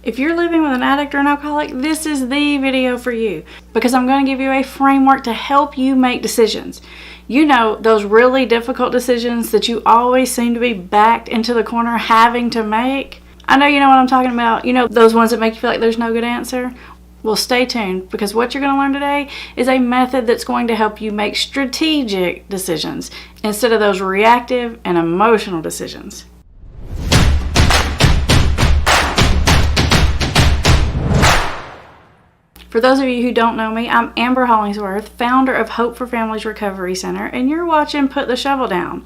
If you're living with an addict or an alcoholic, this is the video for you, because I'm going to give you a framework to help you make decisions. You know, those really difficult decisions that you always seem to be backed into the corner having to make. I know you know what I'm talking about. You know, those ones that make you feel like there's no good answer. Well, stay tuned, because what you're going to learn today is a method that's going to help you make strategic decisions instead of those reactive and emotional decisions. For those of you who don't know me, I'm Amber Hollingsworth, founder of Hope for Families Recovery Center, and you're watching Put the Shovel Down,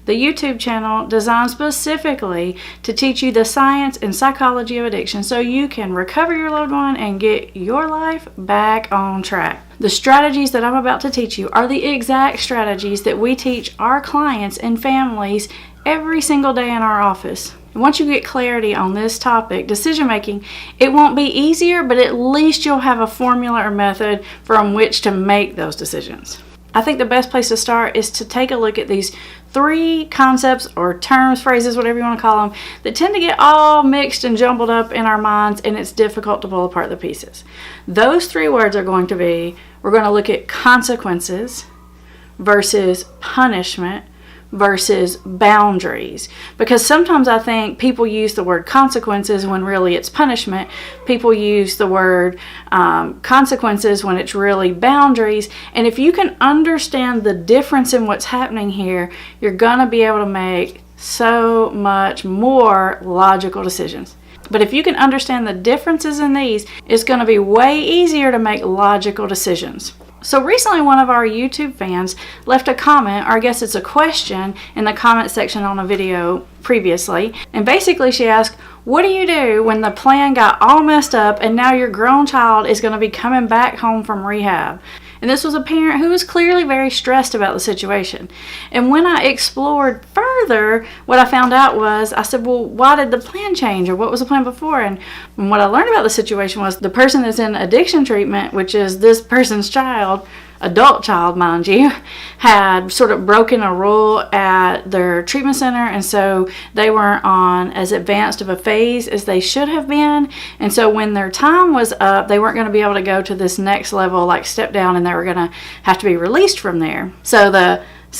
the YouTube channel designed specifically to teach you the science and psychology of addiction so you can recover your loved one and get your life back on track. The strategies that I'm about to teach you are the exact strategies that we teach our clients and families every single day in our office. And once you get clarity on this topic, decision making, it won't be easier, but at least you'll have a formula or method from which to make those decisions. I think the best place to start is to take a look at these 3 concepts or terms, phrases, whatever you want to call them, that tend to get all mixed and jumbled up in our minds, and it's difficult to pull apart the pieces. Those 3 words are going to be, we're going to look at consequences versus punishment versus boundaries, because sometimes I think people use the word consequences when really it's punishment. People use the word consequences when it's really boundaries, and if you can understand the difference in what's happening here, you're gonna be able to make so much more logical decisions. But if you can understand the differences in these, it's going to be way easier to make logical decisions. So recently one of our YouTube fans left a comment, or I guess it's a question, in the comment section on a video previously. And basically she asked, what do you do when the plan got all messed up and now your grown child is going to be coming back home from rehab? And this was a parent who was clearly very stressed about the situation. And when I explored further, what I found out was, I said, well, why did the plan change, or what was the plan before? And what I learned about the situation was the person that's in addiction treatment, which is this person's child, adult child, mind you, had sort of broken a rule at their treatment center, and so they weren't on as advanced of a phase as they should have been. And so when their time was up, they weren't going to be able to go to this next level, like step down, and they were going to have to be released from there. So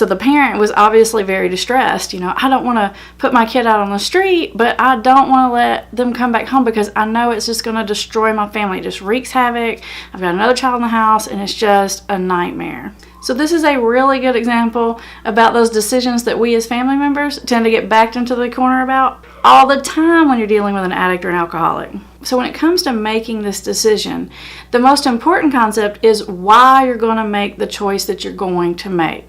the parent was obviously very distressed. You know, I don't want to put my kid out on the street, but I don't want to let them come back home because I know it's just going to destroy my family. It just wreaks havoc. I've got another child in the house, and it's just a nightmare. So this is a really good example about those decisions that we as family members tend to get backed into the corner about all the time when you're dealing with an addict or an alcoholic. So when it comes to making this decision, the most important concept is why you're going to make the choice that you're going to make.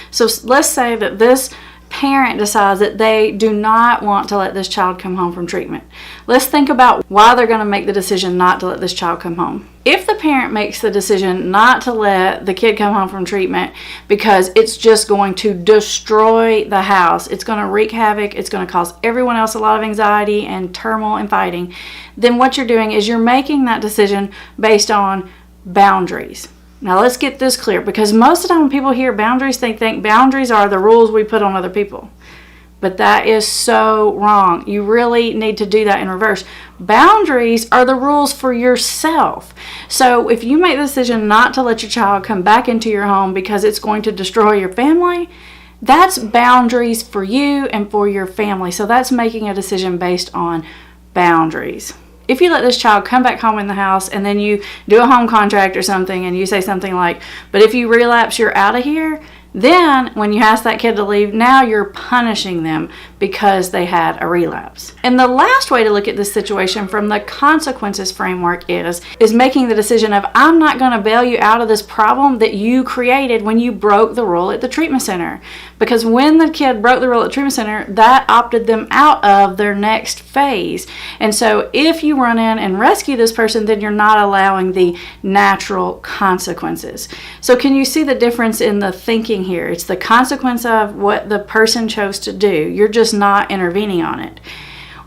So let's say that this parent decides that they do not want to let this child come home from treatment. Let's think about why they're going to make the decision not to let this child come home. If the parent makes the decision not to let the kid come home from treatment because it's just going to destroy the house, it's going to wreak havoc, it's going to cause everyone else a lot of anxiety and turmoil and fighting, then what you're doing is you're making that decision based on boundaries. Now let's get this clear, because most of the time when people hear boundaries, they think boundaries are the rules we put on other people. But that is so wrong. You really need to do that in reverse. Boundaries are the rules for yourself. So if you make the decision not to let your child come back into your home because it's going to destroy your family, that's boundaries for you and for your family. So that's making a decision based on boundaries. If you let this child come back home in the house and then you do a home contract or something and you say something like, but if you relapse, you're out of here, then when you ask that kid to leave, now you're punishing them because they had a relapse. And the last way to look at this situation from the consequences framework is making the decision of, I'm not going to bail you out of this problem that you created when you broke the rule at the treatment center. Because when the kid broke the rule at the treatment center, that opted them out of their next phase. And so if you run in and rescue this person, then you're not allowing the natural consequences. So can you see the difference in the thinking here? It's the consequence of what the person chose to do. You're just not intervening on it.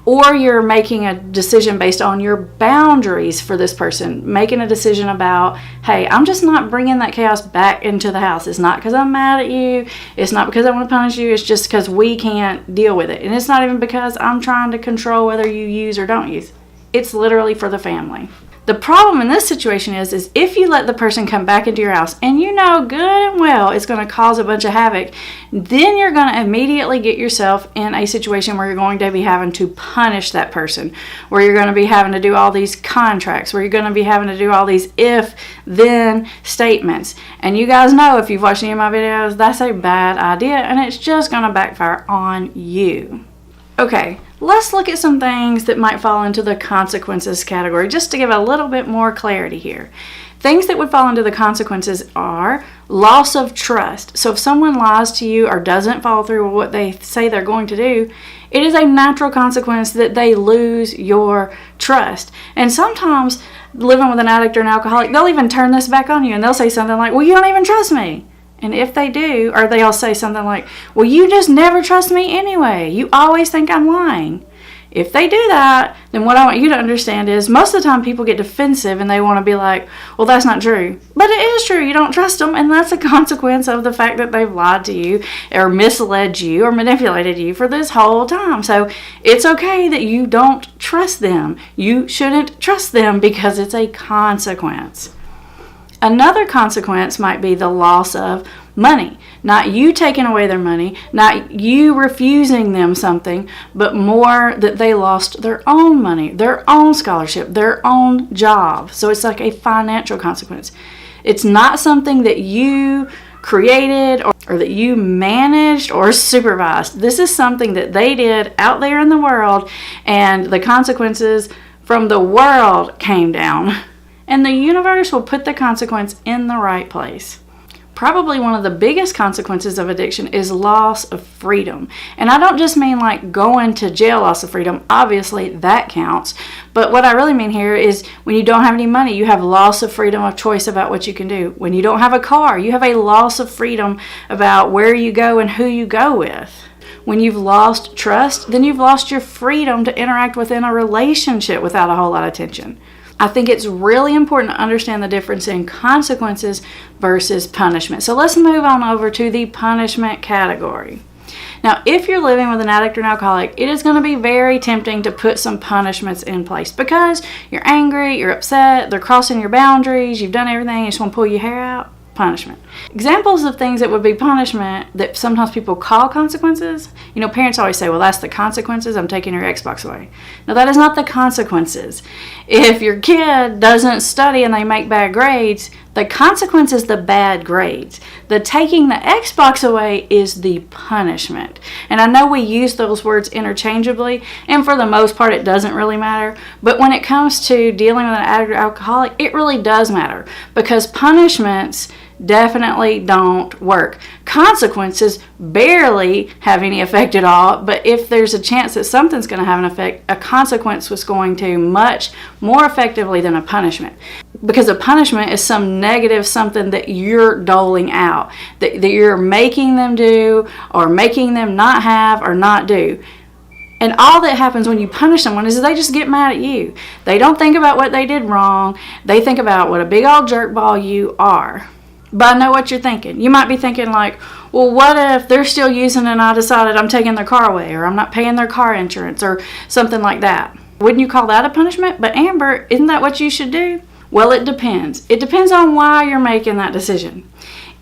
Or you're making a decision based on your boundaries for this person, making a decision about, hey, I'm just not bringing that chaos back into the house. It's not because I'm mad at you. It's not because I want to punish you. It's just because we can't deal with it. And it's not even because I'm trying to control whether you use or don't use. It's literally for the family. The problem in this situation is if you let the person come back into your house and you know good and well it's going to cause a bunch of havoc, then you're going to immediately get yourself in a situation where you're going to be having to punish that person, where you're going to be having to do all these contracts, where you're going to be having to do all these if-then statements. And you guys know, if you've watched any of my videos, that's a bad idea and it's just going to backfire on you. Okay, let's look at some things that might fall into the consequences category, just to give a little bit more clarity here. Things that would fall into the consequences are loss of trust. So if someone lies to you or doesn't follow through with what they say they're going to do, it is a natural consequence that they lose your trust. And sometimes living with an addict or an alcoholic, they'll even turn this back on you and they'll say something like, well, you don't even trust me. And if they do, or they'll say something like, well, you just never trust me anyway. You always think I'm lying. If they do that, then what I want you to understand is most of the time people get defensive and they want to be like, well, that's not true. But it is true. You don't trust them, and that's a consequence of the fact that they've lied to you or misled you or manipulated you for this whole time. So it's okay that you don't trust them. You shouldn't trust them because it's a consequence. Another consequence might be the loss of money. Not you taking away their money, not you refusing them something, but more that they lost their own money, their own scholarship, their own job. So it's like a financial consequence. It's not something that you created or that you managed or supervised. This is something that they did out there in the world, and the consequences from the world came down. And the universe will put the consequence in the right place. Probably one of the biggest consequences of addiction is loss of freedom. And I don't just mean like going to jail loss of freedom. Obviously, that counts. But what I really mean here is when you don't have any money, you have loss of freedom of choice about what you can do. When you don't have a car, you have a loss of freedom about where you go and who you go with. When you've lost trust, then you've lost your freedom to interact within a relationship without a whole lot of tension. I think it's really important to understand the difference in consequences versus punishment. So let's move on over to the punishment category. Now, if you're living with an addict or an alcoholic, it is going to be very tempting to put some punishments in place because you're angry, you're upset, they're crossing your boundaries, you've done everything, you just want to pull your hair out. Punishment. Examples of things that would be punishment that sometimes people call consequences. You know, parents always say, well, that's the consequences. I'm taking your Xbox away. No, that is not the consequences. If your kid doesn't study and they make bad grades, the consequence is the bad grades. The taking the Xbox away is the punishment. And I know we use those words interchangeably, and for the most part it doesn't really matter. But when it comes to dealing with an addict or alcoholic, it really does matter, because punishments definitely don't work. Consequences barely have any effect at all, but if there's a chance that something's going to have an effect, a consequence was going to much more effectively than a punishment. Because a punishment is some negative something that you're doling out, that you're making them do or making them not have or not do. And all that happens when you punish someone is they just get mad at you. They don't think about what they did wrong. They think about what a big old jerkball you are. But I know what you're thinking. You might be thinking like, well, what if they're still using and I decided I'm taking their car away, or I'm not paying their car insurance, or something like that? Wouldn't you call that a punishment? But Amber, isn't that what you should do? Well, it depends. It depends on why you're making that decision.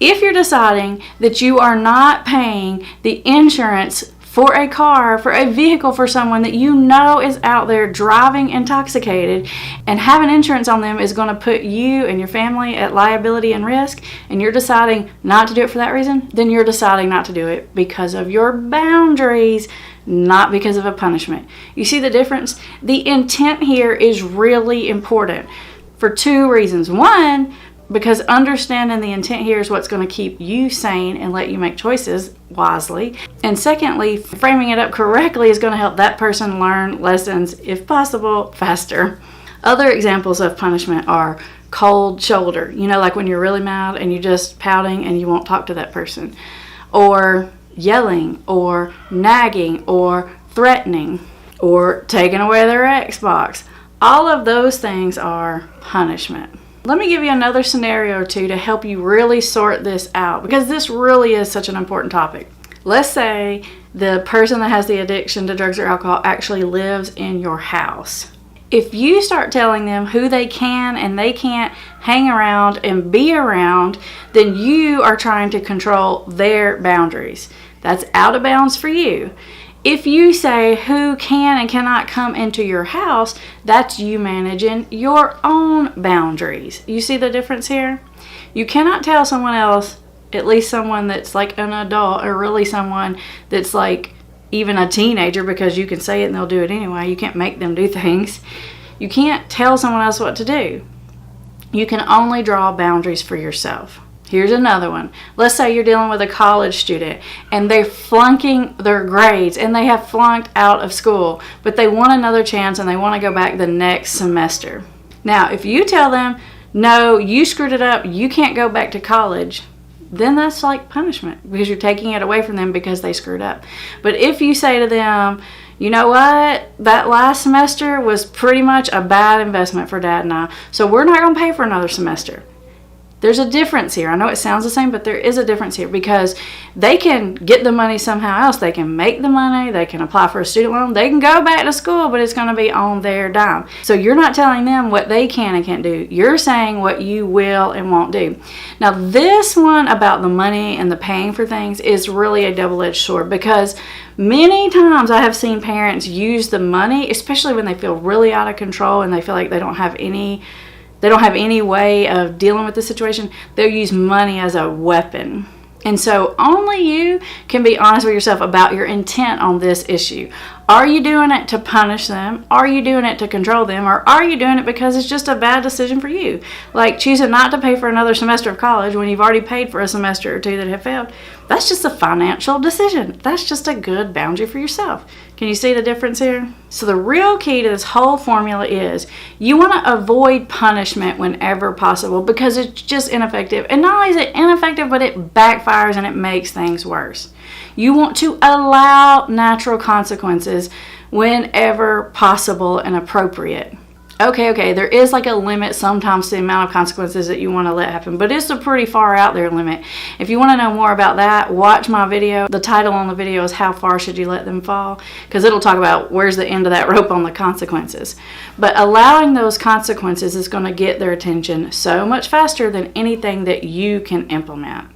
If you're deciding that you are not paying the insurance for a car, for a vehicle for someone that you know is out there driving intoxicated, and having insurance on them is going to put you and your family at liability and risk, and you're deciding not to do it for that reason, then you're deciding not to do it because of your boundaries, not because of a punishment. You see the difference? The intent here is really important for two reasons. One, because understanding the intent here is what's going to keep you sane and let you make choices wisely. And secondly, framing it up correctly is going to help that person learn lessons, if possible, faster. Other examples of punishment are cold shoulder. You know, like when you're really mad and you're just pouting and you won't talk to that person. Or yelling, or nagging, or threatening, or taking away their Xbox. All of those things are punishment. Let me give you another scenario or two to help you really sort this out, because this really is such an important topic. Let's say the person that has the addiction to drugs or alcohol actually lives in your house. If you start telling them who they can and they can't hang around and be around, then you are trying to control their boundaries. That's out of bounds for you. If you say who can and cannot come into your house, that's you managing your own boundaries. You see the difference here? You cannot tell someone else, at least someone that's like an adult, or really someone that's like even a teenager, because you can say it and they'll do it anyway. You can't make them do things. You can't tell someone else what to do. You can only draw boundaries for yourself. Here's another one. Let's say you're dealing with a college student and they're flunking their grades and they have flunked out of school, but they want another chance and they want to go back the next semester. Now, if you tell them, no, you screwed it up, you can't go back to college, then that's like punishment because you're taking it away from them because they screwed up. But if you say to them, you know what, that last semester was pretty much a bad investment for Dad and I, so we're not going to pay for another semester. There's a difference here. I know it sounds the same, but there is a difference here because they can get the money somehow else. They can make the money. They can apply for a student loan. They can go back to school, but it's going to be on their dime. So you're not telling them what they can and can't do. You're saying what you will and won't do. Now, this one about the money and the paying for things is really a double-edged sword because many times I have seen parents use the money, especially when they feel really out of control and they feel like they don't have any way of dealing with the situation. They'll use money as a weapon. And so only you can be honest with yourself about your intent on this issue. Are you doing it to punish them? Are you doing it to control them? Or are you doing it because it's just a bad decision for you? Like choosing not to pay for another semester of college when you've already paid for a semester or two that have failed. That's just a financial decision. That's just a good boundary for yourself. Can you see the difference here? So the real key to this whole formula is you want to avoid punishment whenever possible because it's just ineffective. And not only is it ineffective, but it backfires and it makes things worse. You want to allow natural consequences whenever possible and appropriate. Okay, there is like a limit sometimes to the amount of consequences that you want to let happen, but it's a pretty far out there limit. If you want to know more about that, watch my video. The title on the video is How Far Should You Let Them Fall? Because it'll talk about where's the end of that rope on the consequences. But allowing those consequences is going to get their attention so much faster than anything that you can implement.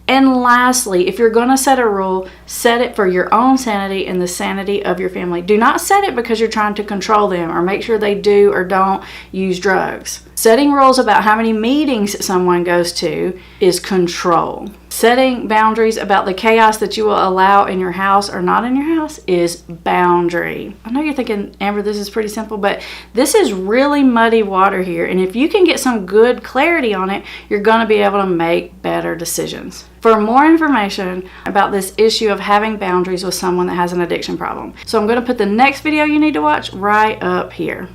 And lastly, if you're going to set a rule, set it for your own sanity and the sanity of your family. Do not set it because you're trying to control them or make sure they do or don't use drugs. Setting rules about how many meetings someone goes to is control. Setting boundaries about the chaos that you will allow in your house or not in your house is boundary. I know you're thinking, Amber, this is pretty simple, but this is really muddy water here. And if you can get some good clarity on it, you're going to be able to make better decisions. For more information about this issue of having boundaries with someone that has an addiction problem. So I'm going to put the next video you need to watch right up here.